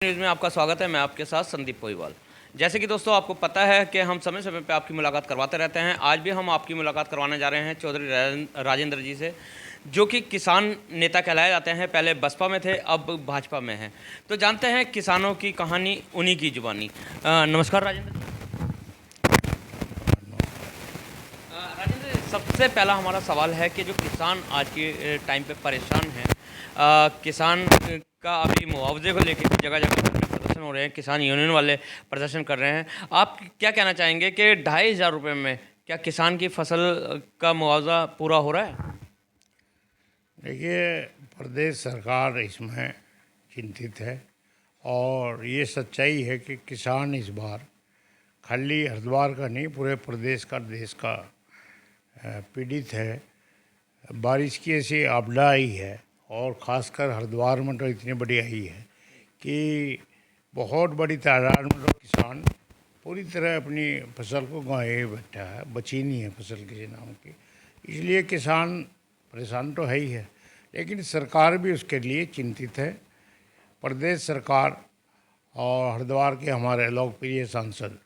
News में आपका स्वागत है। मैं आपके साथ संदीप पोईवाल। जैसे कि दोस्तों आपको पता है कि हम समय समय पे आपकी मुलाकात करवाते रहते हैं। आज भी हम आपकी मुलाकात करवाने जा रहे हैं चौधरी राजेंद्र जी से, जो कि किसान नेता कहलाए जाते हैं। पहले बसपा में थे, अब भाजपा में हैं। तो जानते हैं किसानों की कहानी उन्हीं की जुबानी। नमस्कार राजेंद्र जी। राजेंद्र जी, सबसे पहला हमारा सवाल है कि जो किसान आज के टाइम पे परेशान हैं, किसान का अभी मुआवजे को लेके जगह जगह धरने प्रदर्शन हो रहे हैं, किसान यूनियन वाले प्रदर्शन कर रहे हैं। आप क्या कहना चाहेंगे कि 2,500 रुपये में क्या किसान की फसल का मुआवजा पूरा हो रहा है? देखिए, प्रदेश सरकार इसमें चिंतित है और ये सच्चाई है कि किसान इस बार खाली हरिद्वार का नहीं, पूरे प्रदेश का, देश का पीड़ित है। बारिश की ऐसी आपदा आई है और ख़ासकर हरिद्वार में तो इतनी बड़ी आई है कि बहुत बड़ी तादाद में लोग किसान पूरी तरह अपनी फसल को गंवाए बैठा है, बची नहीं है फसल किसी नाम की। इसलिए किसान परेशान तो है ही है, लेकिन सरकार भी उसके लिए चिंतित है। प्रदेश सरकार और हरिद्वार के हमारे लोकप्रिय सांसद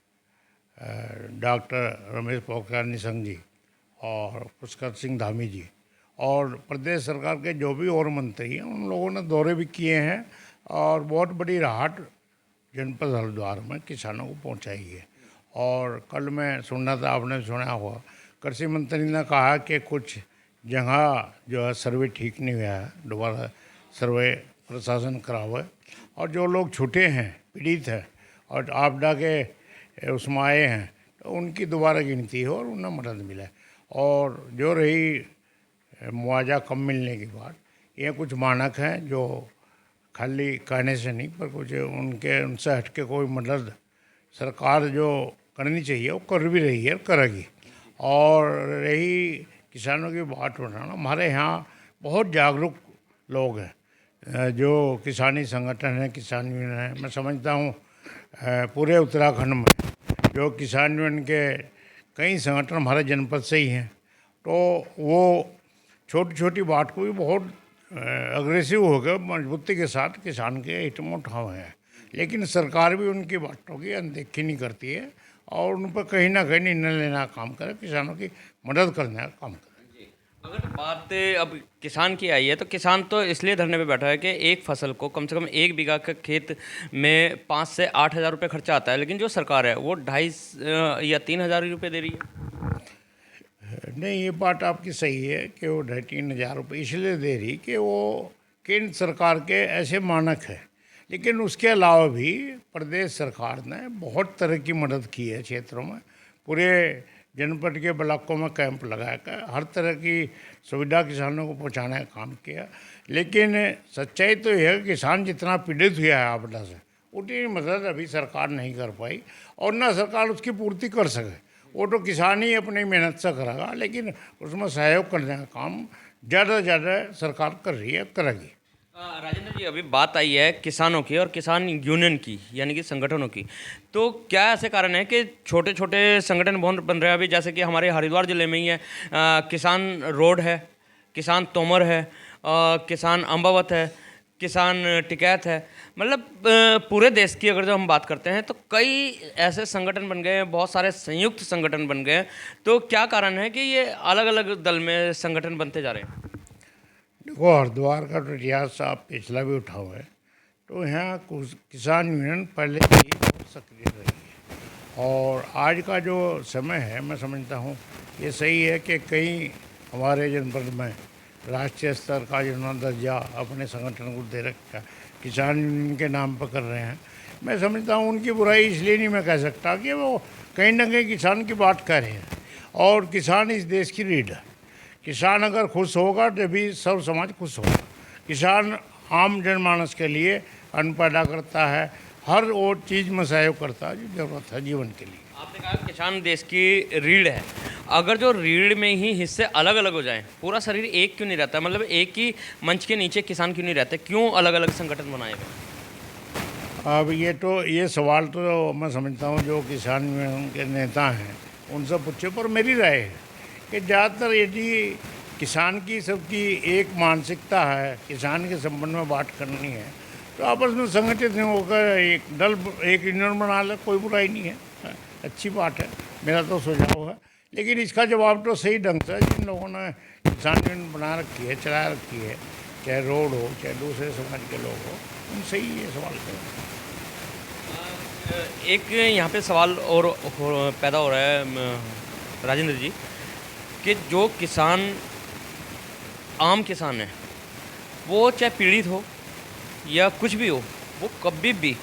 डॉक्टर रमेश पोखरियाल निशंक जी और पुष्कर सिंह धामी जी और प्रदेश सरकार के जो भी और मंत्री हैं, उन लोगों ने दौरे भी किए हैं और बहुत बड़ी राहत जनपद हरिद्वार में किसानों को पहुंचाई है। और कल मैं सुना था, आपने सुना होगा, कृषि मंत्री ने कहा कि कुछ जगह जो है सर्वे ठीक नहीं हुआ है, दोबारा सर्वे प्रशासन करा हुआ है और जो लोग छूटे हैं, पीड़ित हैं और आपदा के उसमें आए हैं, तो उनकी दोबारा गिनती हो और उन्हें मदद मिला है। और जो रही मुआवजा कम मिलने की बात, ये कुछ मानक हैं जो खाली कहने से नहीं, पर कुछ उनसे हट के कोई मदद सरकार जो करनी चाहिए वो कर भी रही है, करेगी। और रही किसानों की बात बताना, हमारे यहाँ बहुत जागरूक लोग हैं जो किसानी संगठन है, किसान यूनियन है। मैं समझता हूँ पूरे उत्तराखंड में जो किसान यूनियन के कई संगठन हमारे जनपद से ही हैं, तो वो छोटी छोटी बात को भी बहुत अग्रेसिव होकर मजबूती के साथ किसान के हित में उठाए हैं। लेकिन सरकार भी उनकी बातों की अनदेखी नहीं करती है और उन पर कहीं ना कहीं निर्णय लेना का काम करे, किसानों की मदद करने का काम करे। अगर बात अब किसान की आई है, तो किसान तो इसलिए धरने पे बैठा है कि एक फसल को कम से कम 1 बीघा के खेत में 5 से 8 हज़ार रुपये खर्चा आता है, लेकिन जो सरकार है वो 2,500 या 3,000 रुपये दे रही है। नहीं, ये बात आपकी सही है कि वो 2,500 रुपये इसलिए दे रही कि वो केंद्र सरकार के ऐसे मानक है, लेकिन उसके अलावा भी प्रदेश सरकार ने बहुत तरह की मदद की है क्षेत्रों में। पूरे जनपद के ब्लॉकों में कैंप लगाकर हर तरह की सुविधा किसानों को पहुंचाने का काम किया। लेकिन सच्चाई तो यह है कि किसान जितना पीड़ित हुआ है आपदा से, उतनी मदद अभी सरकार नहीं कर पाई और ना सरकार उसकी पूर्ति कर सके। वो तो किसान ही अपनी मेहनत से करेगा, लेकिन उसमें सहयोग करने का काम ज़्यादा से ज़्यादा सरकार कर रही है, करेगी। राजेंद्र जी, अभी बात आई है किसानों की और किसान यूनियन की, यानी कि संगठनों की। तो क्या ऐसे कारण है कि छोटे छोटे संगठन बहुत बन रहे हैं? अभी जैसे कि हमारे हरिद्वार ज़िले में ही है, किसान रोड है, किसान तोमर है, किसान अम्बावत है, किसान टिकैत है। मतलब पूरे देश की अगर जो हम बात करते हैं तो कई ऐसे संगठन बन गए हैं, बहुत सारे संयुक्त संगठन बन गए हैं। तो क्या कारण है कि ये अलग अलग दल में संगठन बनते जा रहे हैं? देखो, हरिद्वार का तो इतिहास आप पिछला भी उठा हुआ है, तो यहाँ किसान यूनियन पहले से ही बहुत सक्रिय रही है। और आज का जो समय है, मैं समझता हूँ ये सही है कि कई हमारे जनपद में राष्ट्रीय स्तर का जिन्होंने दर्जा अपने संगठन को दे रखा है, किसान यूनियन के नाम पर कर रहे हैं। मैं समझता हूँ उनकी बुराई इसलिए नहीं मैं कह सकता कि वो कहीं ना कहीं किसान की बात कर रहे हैं और किसान इस देश की रीढ़ है। किसान अगर खुश होगा तभी सब समाज खुश होगा। किसान आम जनमानस के लिए अन्न पैदा करता है, हर वो चीज़ में सहयोग करता है जो जरूरत है जीवन के लिए। आपने कहा किसान देश की रीढ़ है। अगर जो रीढ़ में ही हिस्से अलग अलग हो जाएं, पूरा शरीर एक क्यों नहीं रहता? मतलब एक ही मंच के नीचे किसान क्यों नहीं रहते? क्यों अलग अलग संगठन बनाए गए? अब ये सवाल तो मैं समझता हूँ जो किसान यूनियन के नेता हैं उनसे पूछे, पर मेरी राय है कि ज़्यादातर यदि किसान की सबकी एक मानसिकता है, किसान के संबंध में बात करनी है, तो आपस में संगठित होकर एक दल, एक यूनियन बना ले, कोई बुराई नहीं है, अच्छी बात है, मेरा तो सुझाव है। लेकिन इसका जवाब तो सही ढंग से जिन लोगों ने किसान यूनियन बना रखी है, चला रखी है, चाहे रोड हो चाहे दूसरे समाज के लोग हो, उनसे ही ये सवाल करें। एक यहाँ पे सवाल और पैदा हो रहा है राजेंद्र जी, कि जो किसान, आम किसान है, वो चाहे पीड़ित हो या कुछ भी हो, वो कभी भी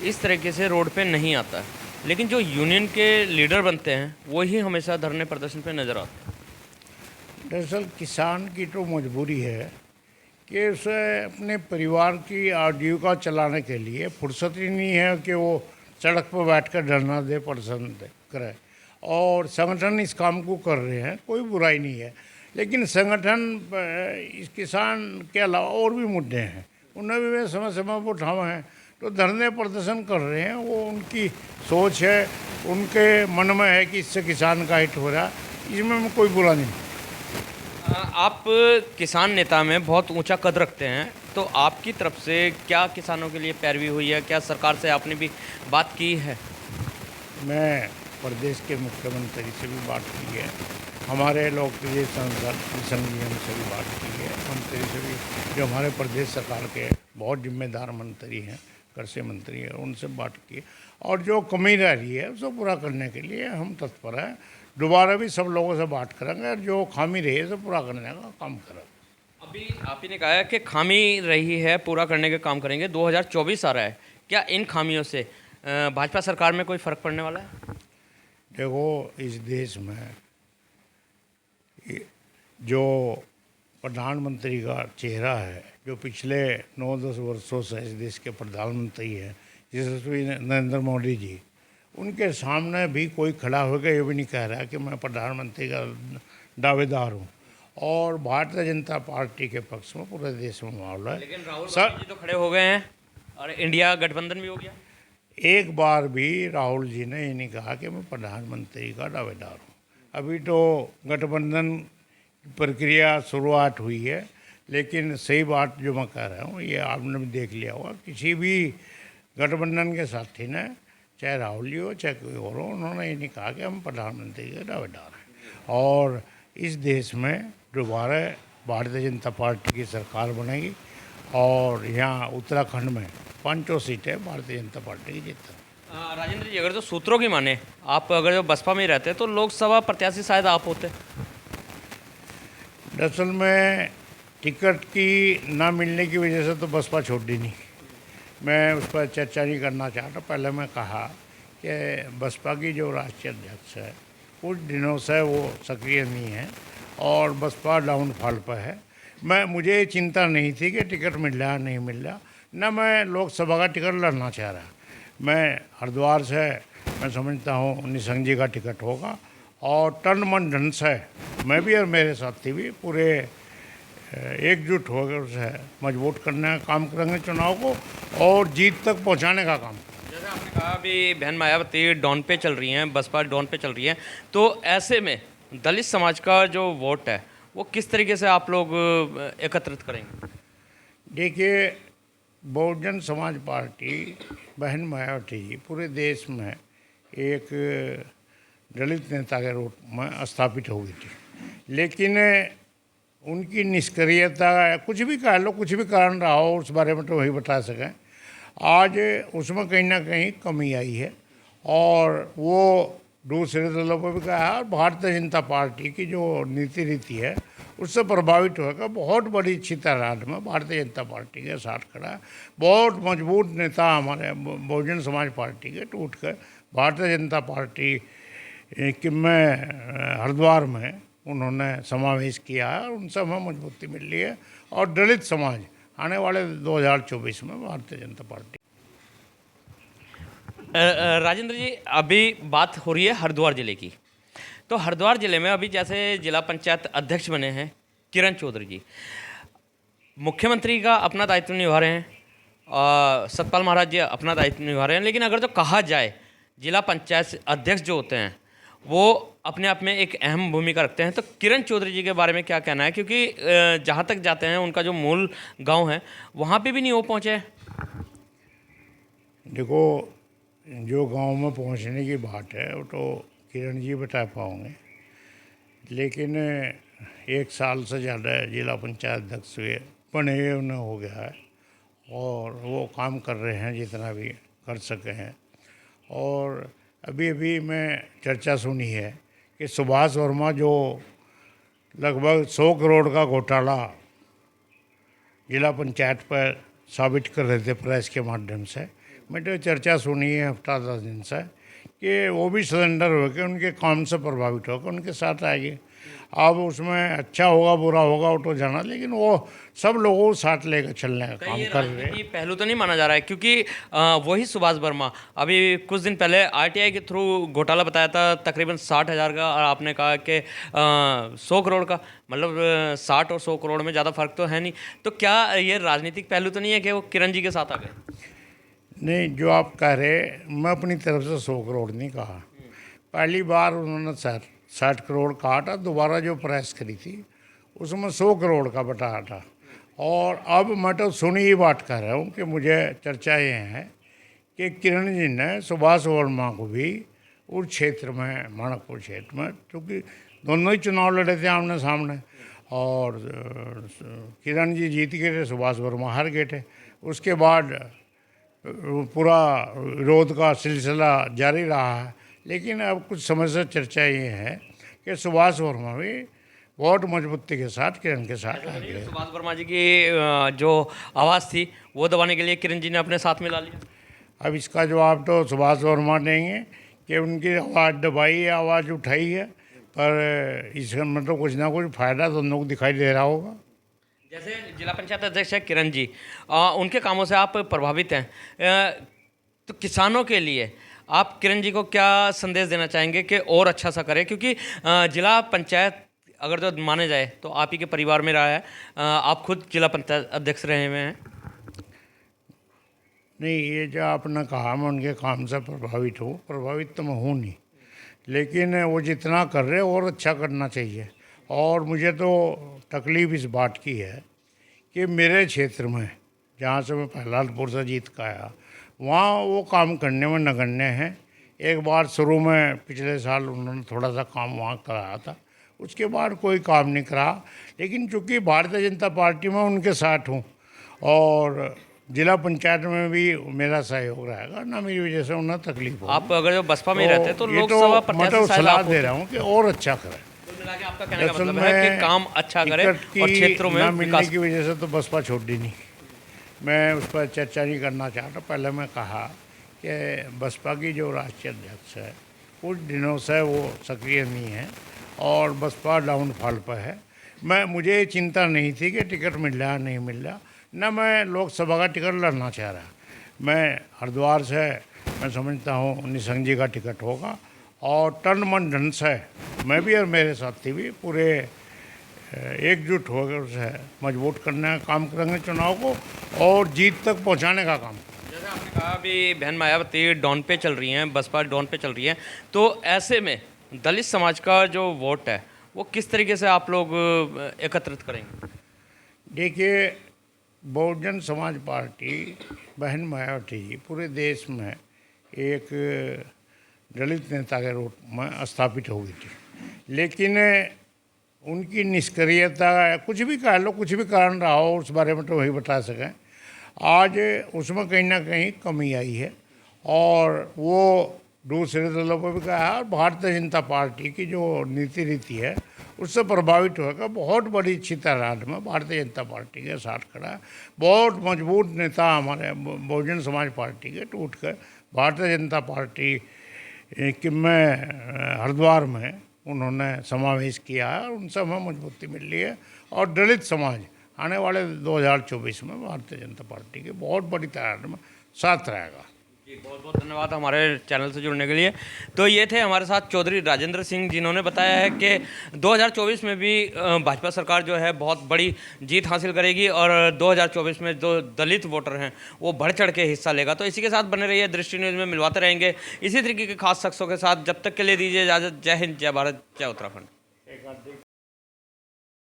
इस तरीके से रोड पे नहीं आता है, लेकिन जो यूनियन के लीडर बनते हैं वो ही हमेशा धरने प्रदर्शन पे नज़र आते हैं। दरअसल किसान की तो मजबूरी है कि उसे अपने परिवार की आजीविका चलाने के लिए फुर्सत ही नहीं है कि वो सड़क पर बैठकर धरना दे, प्रदर्शन करे। और संगठन इस काम को कर रहे हैं, कोई बुराई नहीं है, लेकिन संगठन इस किसान के अलावा और भी मुद्दे हैं, उन्हें भी वे समय समय पर उठाए हैं, तो धरने प्रदर्शन कर रहे हैं। वो उनकी सोच है, उनके मन में है कि इससे किसान का हित हो रहा, इसमें कोई बुरा नहीं। आप किसान नेता में बहुत ऊंचा कद रखते हैं, तो आपकी तरफ से क्या किसानों के लिए पैरवी हुई है? क्या सरकार से आपने भी बात की है? मैं प्रदेश के मुख्यमंत्री से भी बात की है, हमारे लोकप्रिय सांसद किशन जी से भी बात की है, मंत्री से भी, जो हमारे प्रदेश सरकार के बहुत जिम्मेदार मंत्री हैं, कृषि मंत्री हैं, उनसे बात की है। और जो कमी रह रही है उसको पूरा करने के लिए हम तत्पर हैं। दोबारा भी सब लोगों से बात करेंगे और जो खामी रही है उसे पूरा करने का काम करेंगे। अभी आप ही ने कहा है कि खामी रही है, पूरा करने का काम करेंगे। 2024 आ रहा है, क्या इन खामियों से भाजपा सरकार में कोई फ़र्क पड़ने वाला है? देखो, इस देश में जो प्रधानमंत्री का चेहरा है, जो पिछले 9-10 वर्षों से इस देश के प्रधानमंत्री हैं, यशस्वी नरेंद्र मोदी जी, उनके सामने भी कोई खड़ा होकर ये भी नहीं कह रहा कि मैं प्रधानमंत्री का दावेदार हूँ। और भारतीय जनता पार्टी के पक्ष में पूरे देश में मामला है। लेकिन राहुल गांधी जी तो खड़े हो गए हैं और इंडिया गठबंधन भी हो गया। एक बार भी राहुल जी ने ये नहीं कहा कि मैं प्रधानमंत्री का दावेदार हूँ। अभी तो गठबंधन की प्रक्रिया शुरुआत हुई है, लेकिन सही बात जो मैं कह रहा हूँ ये आपने भी देख लिया होगा, किसी भी गठबंधन के साथी ने, चाहे राहुल जी हो चाहे कोई और हो, उन्होंने ये नहीं कहा कि हम प्रधानमंत्री के दावेदार हैं। और इस देश में दोबारा भारतीय जनता पार्टी की सरकार बनेगी और यहाँ उत्तराखंड में 5 सीटें भारतीय जनता पार्टी की जीतती। राजेंद्र जी, अगर जो सूत्रों की माने, आप अगर जो बसपा में ही रहते तो लोकसभा प्रत्याशी शायद आप होते। दरअसल में टिकट की ना मिलने की वजह से तो बसपा छोड़ दी नहीं, मैं उस पर चर्चा नहीं करना चाहता। पहले मैं कहा कि बसपा की जो राष्ट्रीय अध्यक्ष है कुछ दिनों से वो सक्रिय नहीं है और बसपा डाउनफॉल पर है। मुझे चिंता नहीं थी कि टिकट मिल रहा नहीं मिल रहा, न मैं लोकसभा का टिकट लड़ना चाह रहा। मैं हरिद्वार से मैं समझता हूँ निशंक जी का टिकट होगा और तन मन धन से मैं भी और मेरे साथी भी पूरे एकजुट होकर उसे मजबूत करने का काम करेंगे, चुनाव को और जीत तक पहुंचाने का काम। जैसे आपने कहा अभी बहन मायावती डाउन पे चल रही हैं, बसपा डाउन पे चल रही है, तो ऐसे में दलित समाज का जो वोट है वो किस तरीके से आप लोग एकत्रित करेंगे? देखिए, बहुजन समाज पार्टी बहन मायावती जी पूरे देश में एक दलित नेता के रूप में स्थापित हो गई थी, लेकिन उनकी निष्क्रियता, कुछ भी कह लो, कुछ भी कारण रहा हो, उस बारे में तो वही बता सकें। आज उसमें कहीं ना कहीं कमी आई है और वो दूसरे दलों पर भी कहा है और भारतीय जनता पार्टी की जो नीति रीति है उससे प्रभावित होकर बहुत बड़ी तादाद में भारतीय जनता पार्टी के साथ खड़ा है। बहुत मजबूत नेता हमारे बहुजन समाज पार्टी के टूट कर भारतीय जनता पार्टी कि में हरिद्वार में उन्होंने समावेश किया है और उनसे हमें मजबूती मिल रही है। और दलित समाज आने वाले 2024 में भारतीय जनता पार्टी। राजेंद्र जी, अभी बात हो रही है हरिद्वार ज़िले की, तो हरिद्वार ज़िले में अभी जैसे जिला पंचायत अध्यक्ष बने हैं किरण चौधरी जी, मुख्यमंत्री का अपना दायित्व निभा रहे हैं, सतपाल महाराज जी अपना दायित्व निभा रहे हैं, लेकिन अगर जो कहा जाए जिला पंचायत अध्यक्ष जो होते हैं वो अपने आप में एक अहम भूमिका रखते हैं, तो किरण चौधरी जी के बारे में क्या कहना है? क्योंकि जहाँ तक जाते हैं उनका जो मूल गांव है वहाँ पे भी नहीं हो पहुँचे। देखो, जो गांव में पहुंचने की बात है वो तो किरण जी बता पाओगे, लेकिन 1 साल से ज़्यादा जिला पंचायत अध्यक्ष हुए बने हुए उन्हें हो गया है और वो काम कर रहे हैं जितना भी कर सके हैं। और अभी अभी मैं चर्चा सुनी है कि सुभाष वर्मा जो लगभग 100 करोड़ का घोटाला जिला पंचायत पर साबित कर रहे थे प्रेस के माध्यम से, मैं तो चर्चा सुनी है हफ्ता 10 दिन से कि वो भी सरेंडर होकर उनके काम से प्रभावित होकर उनके साथ आएंगे। अब उसमें अच्छा होगा बुरा होगा वो तो जाना, लेकिन वो सब लोगों को साथ लेकर चलने का काम ये कर रहे हैं। राजनीति पहलू तो नहीं माना जा रहा है, क्योंकि वही सुभाष वर्मा अभी कुछ दिन पहले आरटीआई के थ्रू घोटाला बताया था तकरीबन 60,000 का, और आपने कहा कि 100 करोड़ का, मतलब 60 और 100 करोड़ में ज़्यादा फर्क तो है नहीं। तो क्या ये राजनीतिक पहलू तो नहीं है कि वो किरण जी के साथ आ गए? नहीं, जो आप कह रहे, मैं अपनी तरफ से 100 करोड़ नहीं कहा। पहली बार उन्होंने 60 करोड़ कहा था, दोबारा जो प्रेस करी थी उसमें 100 करोड़ का बताया था। और अब मैं तो सुनी ही बात कर रहा हूँ कि मुझे चर्चा ये है कि किरण जी ने सुभाष वर्मा को भी उस क्षेत्र में, माणकपुर क्षेत्र में, क्योंकि दोनों ही चुनाव लड़े थे आमने सामने, और किरण जी जीत गए थे, सुभाष वर्मा हार गए थे। उसके बाद पूरा विरोध का सिलसिला जारी रहा है, लेकिन अब कुछ समय से चर्चा ये है कि सुभाष वर्मा भी बहुत मजबूती के साथ किरण के साथ आ गए। सुभाष वर्मा जी की जो आवाज़ थी वो दबाने के लिए किरण जी ने अपने साथ मिला लिया। अब इसका जवाब तो सुभाष वर्मा देंगे कि उनकी आवाज़ दबाई है, आवाज़ उठाई है, पर इसमें तो कुछ ना कुछ फ़ायदा दोनों को दिखाई दे रहा होगा। जैसे जिला पंचायत अध्यक्ष है किरण जी, उनके कामों से आप प्रभावित हैं, तो किसानों के लिए आप किरण जी को क्या संदेश देना चाहेंगे कि और अच्छा सा करें? क्योंकि जिला पंचायत अगर तो माने जाए तो आप ही के परिवार में रहा है, आप खुद जिला पंचायत अध्यक्ष रहे हुए हैं। नहीं, ये जो आपने कहा मैं उनके काम से प्रभावित हूँ, प्रभावित तो मैं हूँ नहीं, लेकिन वो जितना कर रहे और अच्छा करना चाहिए। और मुझे तो तकलीफ़ इस बात की है कि मेरे क्षेत्र में जहाँ से मैं प्रहलादपुर से जीत का आया, वहाँ वो काम करने में नगण्य हैं। एक बार शुरू में पिछले साल उन्होंने थोड़ा सा काम वहाँ कराया था, उसके बाद कोई काम नहीं करा। लेकिन चूँकि भारतीय जनता पार्टी में उनके साथ हूँ और जिला पंचायत में भी मेरा सहयोग रहेगा ना, मेरी वजह से उन्हें तकलीफ हो। आप अगर जो बसपा में रहते हैं तो ये लोकसभा मैं प्रत्याशी तो शायद सलाह आप दे रहा हूँ कि और अच्छा करें। कुल मिला के आपका कहने का असल मतलब है में कि काम अच्छा करे टिकट और की क्षेत्रों में ना मिलने विकास। की वजह से तो बसपा छोड़ दी नहीं। मैं उस पर चर्चा नहीं करना चाहता। पहले मैं कहा कि बसपा की जो राष्ट्रीय अध्यक्ष है कुछ दिनों से वो सक्रिय नहीं है और बसपा डाउनफॉल पर है। मुझे ये चिंता नहीं थी कि टिकट मिल रहा नहीं मिल रहा, न मैं लोकसभा का टिकट लड़ना चाह रहा। मैं हरिद्वार से मैं समझता हूँ निशंक जी का टिकट होगा और तन मन धन से मैं भी और मेरे साथी भी पूरे एकजुट होकर उसे मजबूत करने का काम करेंगे, चुनाव को और जीत तक पहुंचाने का काम। जैसे आपने कहा अभी बहन मायावती डाउन पे चल रही हैं, बसपा डाउन पे चल रही है, तो ऐसे में दलित समाज का जो वोट है वो किस तरीके से आप लोग एकत्रित करेंगे? देखिए, बहुजन समाज पार्टी बहन मायावती जी पूरे देश में एक दलित नेता के रूप में स्थापित हो गई थी, लेकिन उनकी निष्क्रियता, कुछ भी कह लो, कुछ भी कारण रहा हो, उस बारे में तो वही बता सकें। आज उसमें कहीं ना कहीं कमी आई है और वो दूसरे दलों पर भी कहा है और भारतीय जनता पार्टी की जो नीति रीति है उससे प्रभावित होकर बहुत बड़ी तादाद में भारतीय जनता पार्टी के साथ खड़ा है। बहुत मजबूत नेता हमारे बहुजन समाज पार्टी के टूट कर भारतीय जनता पार्टी कि में हरिद्वार में उन्होंने समावेश किया है और उनसे हमें मजबूती मिल रही है। और दलित समाज आने वाले 2024 में भारतीय जनता पार्टी के बहुत बड़ी तादाद में साथ रहेगा। जी, बहुत बहुत धन्यवाद हमारे चैनल से जुड़ने के लिए। तो ये थे हमारे साथ चौधरी राजेंद्र सिंह, जिन्होंने बताया है कि 2024 में भी भाजपा सरकार जो है बहुत बड़ी जीत हासिल करेगी और 2024 में जो दलित वोटर हैं वो बढ़ चढ़ के हिस्सा लेगा। तो इसी के साथ बने रहिए, दृष्टि न्यूज़ में मिलवाते रहेंगे इसी तरीके के खास शख्सों के साथ। जब तक के लिए दीजिए इजाज़त। जय हिंद, जय भारत, जय उत्तराखंड।